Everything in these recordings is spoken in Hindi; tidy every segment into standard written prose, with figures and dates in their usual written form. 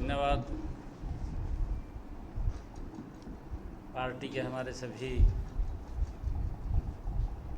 धन्यवाद। पार्टी के हमारे सभी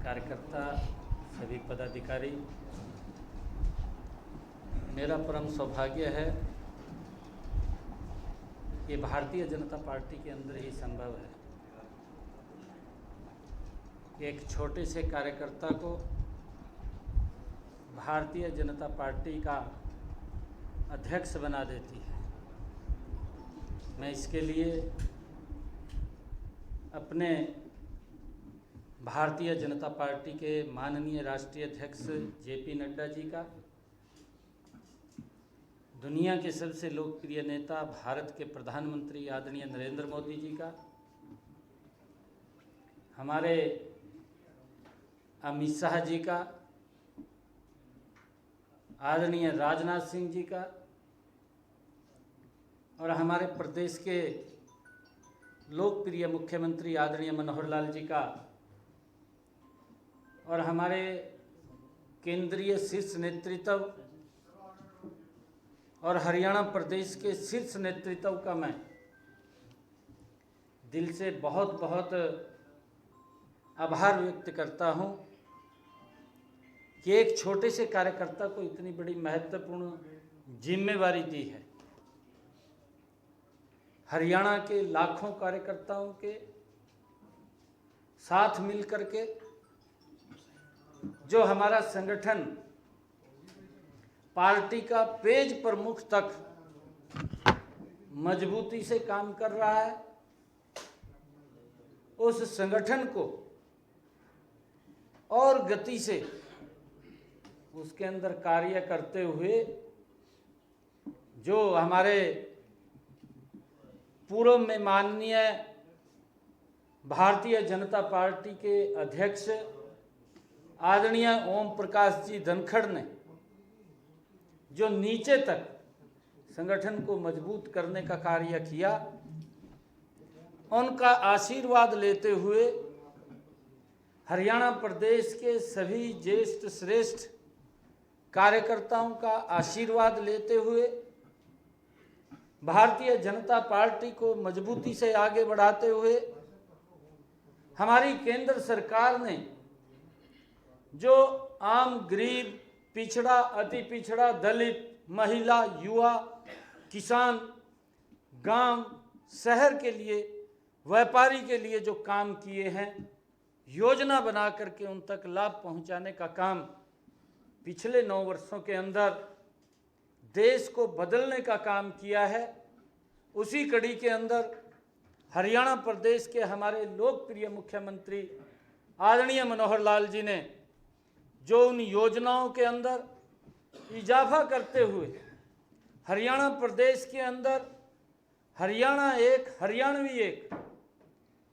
कार्यकर्ता, सभी पदाधिकारी, मेरा परम सौभाग्य है कि भारतीय जनता पार्टी के अंदर ही संभव है कि एक छोटे से कार्यकर्ता को भारतीय जनता पार्टी का अध्यक्ष बना देती है। मैं इसके लिए अपने भारतीय जनता पार्टी के माननीय राष्ट्रीय अध्यक्ष जेपी नड्डा जी का, दुनिया के सबसे लोकप्रिय नेता भारत के प्रधानमंत्री आदरणीय नरेंद्र मोदी जी का, हमारे अमित शाह जी का, आदरणीय राजनाथ सिंह जी का और हमारे प्रदेश के लोकप्रिय मुख्यमंत्री आदरणीय मनोहर लाल जी का और हमारे केंद्रीय शीर्ष नेतृत्व और हरियाणा प्रदेश के शीर्ष नेतृत्व का मैं दिल से बहुत बहुत आभार व्यक्त करता हूं कि एक छोटे से कार्यकर्ता को इतनी बड़ी महत्वपूर्ण जिम्मेवारी दी है। हरियाणा के लाखों कार्यकर्ताओं के साथ मिलकर के जो हमारा संगठन पार्टी का पेज प्रमुख तक मजबूती से काम कर रहा है, उस संगठन को और गति से उसके अंदर कार्य करते हुए जो हमारे पूर्व में माननीय भारतीय जनता पार्टी के अध्यक्ष आदरणीय ओम प्रकाश जी धनखड़ ने जो नीचे तक संगठन को मजबूत करने का कार्य किया, उनका आशीर्वाद लेते हुए हरियाणा प्रदेश के सभी ज्येष्ठ श्रेष्ठ कार्यकर्ताओं का आशीर्वाद लेते हुए भारतीय जनता पार्टी को मजबूती से आगे बढ़ाते हुए हमारी केंद्र सरकार ने जो आम गरीब, पिछड़ा, अति पिछड़ा, दलित, महिला, युवा, किसान, गांव, शहर के लिए, व्यापारी के लिए जो काम किए हैं, योजना बना करके उन तक लाभ पहुंचाने का काम पिछले 9 वर्षों के अंदर देश को बदलने का काम किया है। उसी कड़ी के अंदर हरियाणा प्रदेश के हमारे लोकप्रिय मुख्यमंत्री आदरणीय मनोहर लाल जी ने जो उन योजनाओं के अंदर इजाफा करते हुए हरियाणा प्रदेश के अंदर हरियाणा एक, हरियाणवी एक,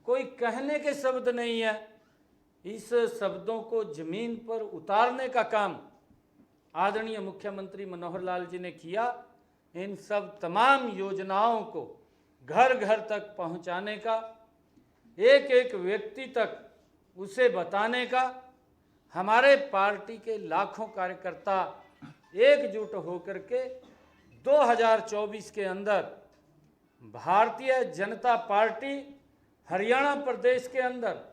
कोई कहने के शब्द नहीं है, इस शब्दों को जमीन पर उतारने का काम आदरणीय मुख्यमंत्री मनोहर लाल जी ने किया। इन सब तमाम योजनाओं को घर घर तक पहुंचाने का, एक एक व्यक्ति तक उसे बताने का हमारे पार्टी के लाखों कार्यकर्ता एकजुट होकर के 2024 के अंदर भारतीय जनता पार्टी हरियाणा प्रदेश के अंदर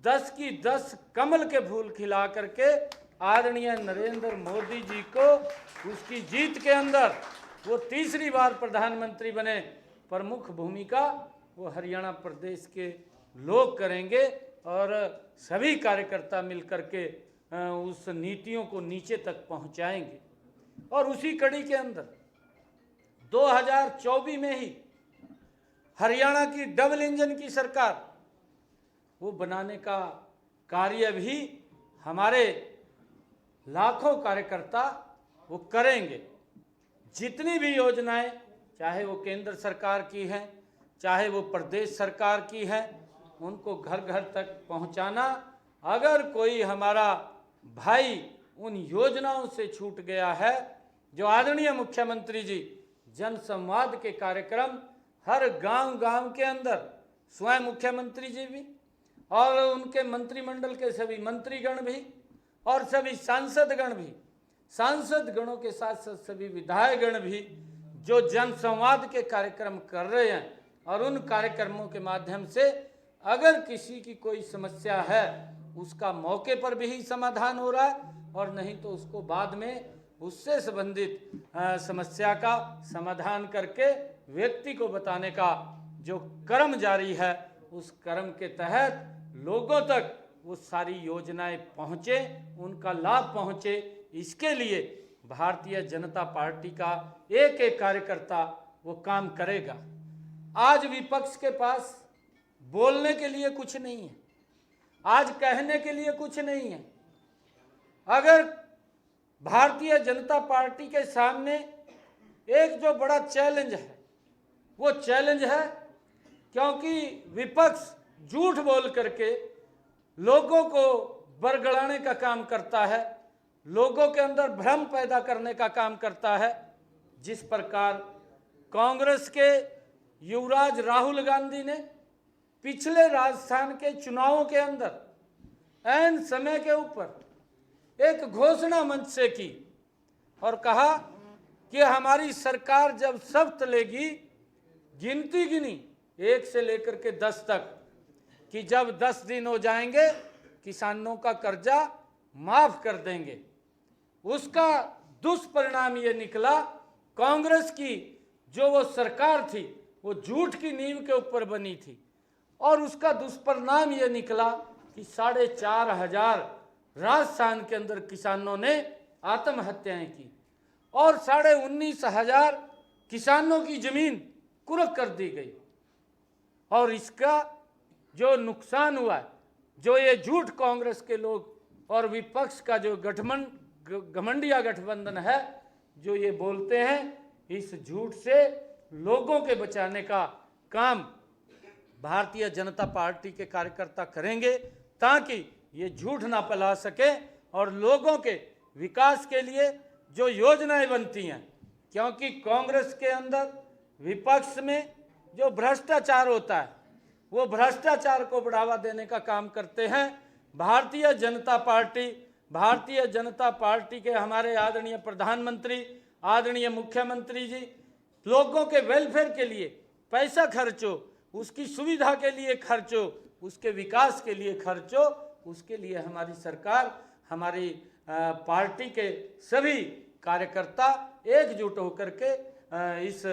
10 की 10 कमल के फूल खिला करके आदरणीय नरेंद्र मोदी जी को उसकी जीत के अंदर वो तीसरी बार प्रधानमंत्री बने, प्रमुख भूमिका वो हरियाणा प्रदेश के लोग करेंगे और सभी कार्यकर्ता मिलकर के उस नीतियों को नीचे तक पहुंचाएंगे। और उसी कड़ी के अंदर 2024 में ही हरियाणा की डबल इंजन की सरकार वो बनाने का कार्य भी हमारे लाखों कार्यकर्ता वो करेंगे। जितनी भी योजनाएं, चाहे वो केंद्र सरकार की हैं, चाहे वो प्रदेश सरकार की हैं, उनको घर घर तक पहुंचाना। अगर कोई हमारा भाई उन योजनाओं से छूट गया है, जो आदरणीय मुख्यमंत्री जी जन संवाद के कार्यक्रम हर गांव-गांव के अंदर स्वयं मुख्यमंत्री जी भी और उनके मंत्रिमंडल के सभी मंत्रीगण भी और सभी सांसदगण भी, सांसद गणों के साथ साथ सभी विधायकगण भी जो जनसंवाद के कार्यक्रम कर रहे हैं और उन कार्यक्रमों के माध्यम से अगर किसी की कोई समस्या है उसका मौके पर भी समाधान हो रहा है, और नहीं तो उसको बाद में उससे संबंधित समस्या का समाधान करके व्यक्ति को बताने का जो कर्म जारी है, उस कर्म के तहत लोगों तक वो सारी योजनाएं पहुँचे, उनका लाभ पहुँचे। इसके लिए भारतीय जनता पार्टी का एक एक कार्यकर्ता वो काम करेगा। आज विपक्ष के पास बोलने के लिए कुछ नहीं है, आज कहने के लिए कुछ नहीं है। अगर भारतीय जनता पार्टी के सामने एक जो बड़ा चैलेंज है, वो चैलेंज है क्योंकि विपक्ष झूठ बोल करके लोगों को बरगलाने का काम करता है, लोगों के अंदर भ्रम पैदा करने का काम करता है। जिस प्रकार कांग्रेस के युवराज राहुल गांधी ने पिछले राजस्थान के चुनावों के अंदर ऐन समय के ऊपर एक घोषणा मंच से की और कहा कि हमारी सरकार जब शपथ लेगी, गिनती गिनी 1 से लेकर के 10 तक, कि जब 10 दिन हो जाएंगे किसानों का कर्जा माफ कर देंगे। उसका दुष्परिणाम ये निकला, कांग्रेस की जो वो सरकार थी वो झूठ की नींव के ऊपर बनी थी, और उसका दुष्परिणाम ये निकला कि 4,500 राजस्थान के अंदर किसानों ने आत्महत्याएं की और 19,500 किसानों की जमीन कुर्क कर दी गई। और इसका जो नुकसान हुआ, जो ये झूठ कांग्रेस के लोग और विपक्ष का जो घमंडिया गठबंधन है जो ये बोलते हैं, इस झूठ से लोगों के बचाने का काम भारतीय जनता पार्टी के कार्यकर्ता करेंगे, ताकि ये झूठ ना फैला सके और लोगों के विकास के लिए जो योजनाएं बनती हैं, क्योंकि कांग्रेस के अंदर विपक्ष में जो भ्रष्टाचार होता है वो भ्रष्टाचार को बढ़ावा देने का काम करते हैं। भारतीय जनता पार्टी के हमारे आदरणीय प्रधानमंत्री, आदरणीय मुख्यमंत्री जी लोगों के वेलफेयर के लिए पैसा खर्चो, उसकी सुविधा के लिए खर्चो, उसके विकास के लिए खर्चो, उसके लिए हमारी सरकार, हमारी पार्टी के सभी कार्यकर्ता एकजुट होकर के इस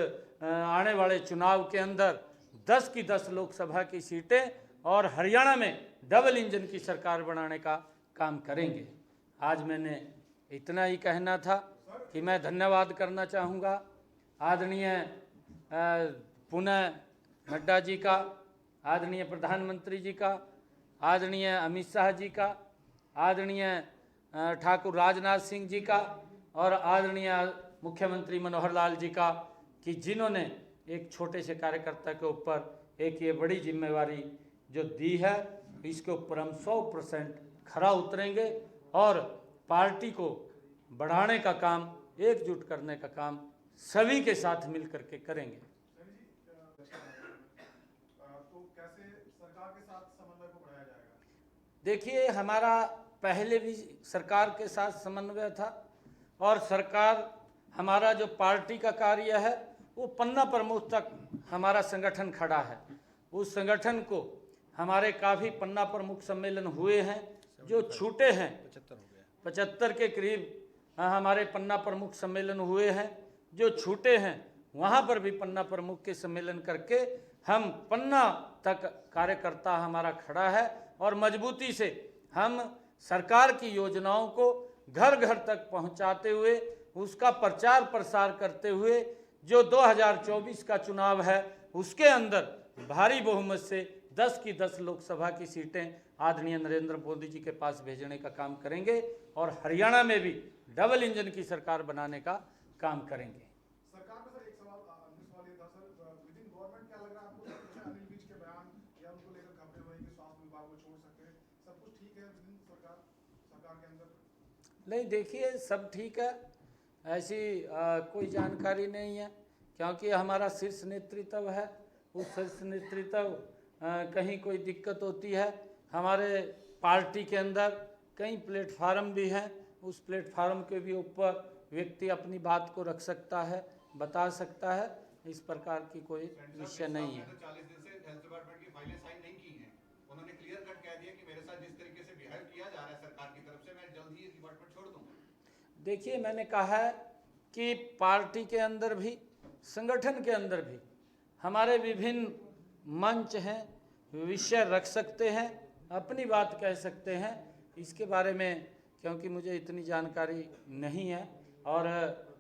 आने वाले चुनाव के अंदर 10 की 10 लोकसभा की सीटें और हरियाणा में डबल इंजन की सरकार बनाने का काम करेंगे। आज मैंने इतना ही कहना था कि मैं धन्यवाद करना चाहूँगा आदरणीय पुनः नड्डा जी का, आदरणीय प्रधानमंत्री जी का, आदरणीय अमित शाह जी का, आदरणीय ठाकुर राजनाथ सिंह जी का और आदरणीय मुख्यमंत्री मनोहर लाल जी का, कि जिन्होंने एक छोटे से कार्यकर्ता के ऊपर एक ये बड़ी जिम्मेवारी जो दी है, इसके ऊपर हम 100% खरा उतरेंगे और पार्टी को बढ़ाने का काम, एकजुट करने का काम सभी के साथ मिल करके करेंगे। तो कैसे सरकार के साथ समन्वय को बढ़ाया जाएगा? देखिए, हमारा पहले भी सरकार के साथ समन्वय था और सरकार, हमारा जो पार्टी का कार्य है वो पन्ना प्रमुख तक हमारा संगठन खड़ा है। उस संगठन को हमारे काफ़ी पन्ना प्रमुख सम्मेलन हुए हैं जो छूटे हैं, 75 के करीब हमारे पन्ना प्रमुख सम्मेलन हुए हैं जो छूटे हैं। वहाँ पर भी पन्ना प्रमुख के सम्मेलन करके हम पन्ना तक कार्यकर्ता हमारा खड़ा है और मजबूती से हम सरकार की योजनाओं को घर घर तक पहुँचाते हुए, उसका प्रचार प्रसार करते हुए जो 2024 का चुनाव है उसके अंदर भारी बहुमत से 10 की 10 लोकसभा की सीटें आदरणीय नरेंद्र मोदी जी के पास भेजने का काम करेंगे और हरियाणा में भी डबल इंजन की सरकार बनाने का काम करेंगे। सरकार में सर एक सवाल ये था सर, विद इन गवर्नमेंट क्या लग रहा है आपको? अनिल विज के बयान या उनको लेकर खबरें हुई कि स्वास्थ्य विभाग को छोड़ सकते हैं, सब कुछ ठीक है विद इन सरकार के अंदर? नहीं, देखिए, सब ठीक है, ऐसी कोई जानकारी नहीं है, क्योंकि हमारा शीर्ष नेतृत्व है। उस शीर्ष नेतृत्व कहीं कोई दिक्कत होती है, हमारे पार्टी के अंदर कई प्लेटफार्म भी हैं, उस प्लेटफार्म के भी ऊपर व्यक्ति अपनी बात को रख सकता है। बता सकता है। इस प्रकार की कोई विषय नहीं है। 40 दिन से हेल्थ डिपार्टमेंट की फाइलें साइन नहीं की हैं। उन्होंने क्लियर कट कह दिया कि मेरे साथ जिस तरीके से बिहेव किया जा रहा है सरकार की तरफ से, मैं जल्द ही ये डिपार्टमेंट छोड़ दूंगा। देखिए, मैंने कहा है कि पार्टी के अंदर भी, संगठन के अंदर भी हमारे विभिन्न मंच हैं, विषय रख सकते हैं, अपनी बात कह सकते हैं। इसके बारे में क्योंकि मुझे इतनी जानकारी नहीं है, और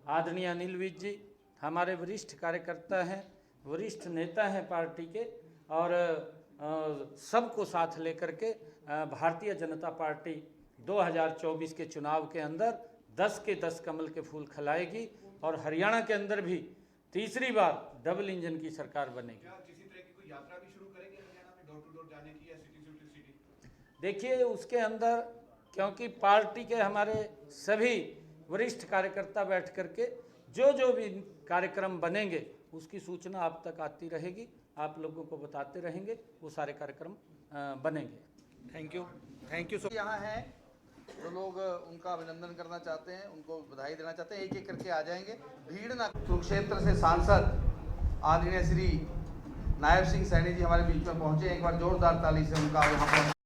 आदरणीय अनिल विज जी हमारे वरिष्ठ कार्यकर्ता हैं, वरिष्ठ नेता हैं पार्टी के, और सबको साथ लेकर के भारतीय जनता पार्टी 2024 के चुनाव के अंदर 10 के 10 कमल के फूल खिलाएगी, और हरियाणा के अंदर भी तीसरी बार डबल इंजन की सरकार बनेगी। क्या किसी तरह की कोई यात्रा भी शुरू करेंगे हरियाणा में, डोर टू डोर जाने की, या सिटी टू सिटी? देखिए, उसके अंदर क्योंकि पार्टी के हमारे सभी वरिष्ठ कार्यकर्ता बैठ करके जो भी कार्यक्रम बनेंगे उसकी सूचना आप तक आती रहेगी, आप लोगों को बताते रहेंगे, वो सारे कार्यक्रम बनेंगे। Thank you so. यहाँ हैं जो लोग उनका अभिनंदन करना चाहते हैं, उनको बधाई देना चाहते हैं, एक एक करके आ जाएंगे, भीड़ ना। कुरुक्षेत्र से सांसद आदरणीय श्री नायब सिंह सैनी जी हमारे बीच में पहुंचे, एक बार जोरदार ताली से उनका यहाँ पर